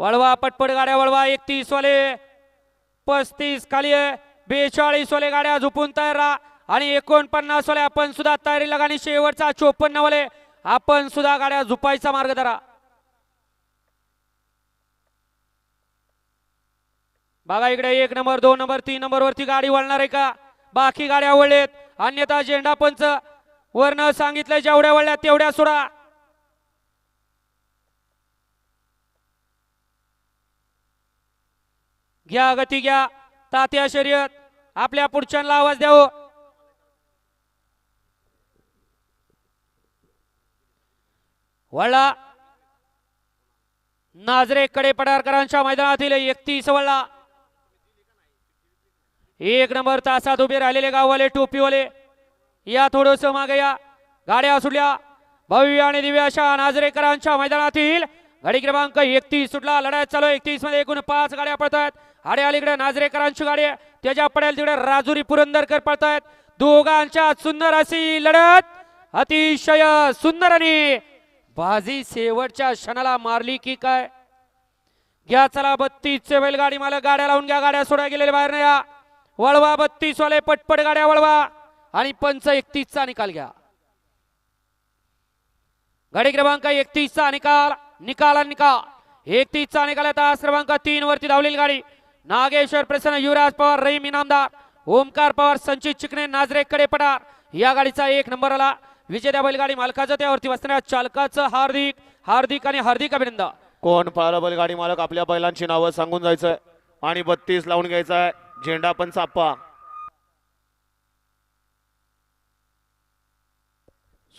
वळवा पटपट गाड्या वळवा 31 वाले 35 खाली आहे 42 वाले गाड्या झोपून तयार राहा आणि 49 वाले आपण सुद्धा तयारी लागा आणि शेवटचा 54 वाले आपण सुद्धा गाड्या झुपायचा मार्ग धरा. बघा इकडे 1 नंबर 2 नंबर 3 नंबर वरती गाडी वळणार आहे का? बाकी गाड्या वळलेत अन्यथा झेंडा पंच वरनं सांगितलं जेवढ्या वळल्या तेवढ्या सोडा. घ्या गती घ्या तात्या शर्यत आपल्या पुढच्यांना आवाज द्यावं. वळला नाझरे कडे पडारकरांच्या मैदानातील 31 वळला. 1 नंबर तासात उभे राहिलेले गाववाले टोपीवाले या थोडस मागे या. गाड्या सुटल्या भव्य आणि दिव्य अशा नाझरेकरांच्या मैदानातील गाडी क्रमांक 31 सुटला. लढाई चालू 31 मध्ये एकूण 5 गाड्या पळतायत. आडे अलीकडे नाझरेकरांची गाडी त्याच्या पडेल तिकडे राजुरी पुरंदरकर पळतायत. दोघांच्या सुंदर अशी लढत अतिशय सुंदर आणि बाजी शेवटच्या क्षणाला मारली की काय. घ्या चला 32 चे बैलगाडी मालक गाड्या लावून घ्या. गाड्या सोडा गेलेले बाहेर नाही या. वळवा 32 वाले पटपट गाड्या वळवा आणि पंच 31 चा निकाल घ्या. गाडी क्रमांक 31 चा निकाल 31 चा निकाल तास क्रमांक 3 वरती धावलेली गाडी नागेश्वर प्रसन्न युवराज पवार रहीम इनामदार ओमकार पवार संचित चिकणे नाझरे कडे पडार या गाडीचा 1 नंबर आला. विजेत्या बैलगाडी मालकाचं त्यावरती बसणाऱ्या चालकाचं हार्दिक अभिनंदन. कोण पाहिलं बैलगाडी मालक आपल्या बैलांची नावं सांगून जायचंय आणि 32 लावून घ्यायचंय. झेंडा पण चाप्पा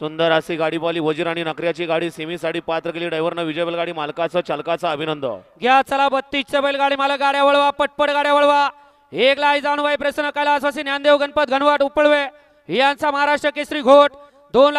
सुंदर अशी गाडी बोली वजीर आणि नकऱ्याची गाडी सेमीसाठी पात्र केली. ड्रायव्हरनं विजय बैलगाडी मालकाचं चालकाचं अभिनंदन. घ्या चला 32 चे बैलगाडी मालक गाड्या वळवा पटपट गाड्या वळवा. एक लाई जाणूबाई प्रसन्न कैलासवासी ज्ञानदेव गणपत घनवाट उपळवे यांचा महाराष्ट्र केसरी घोट 2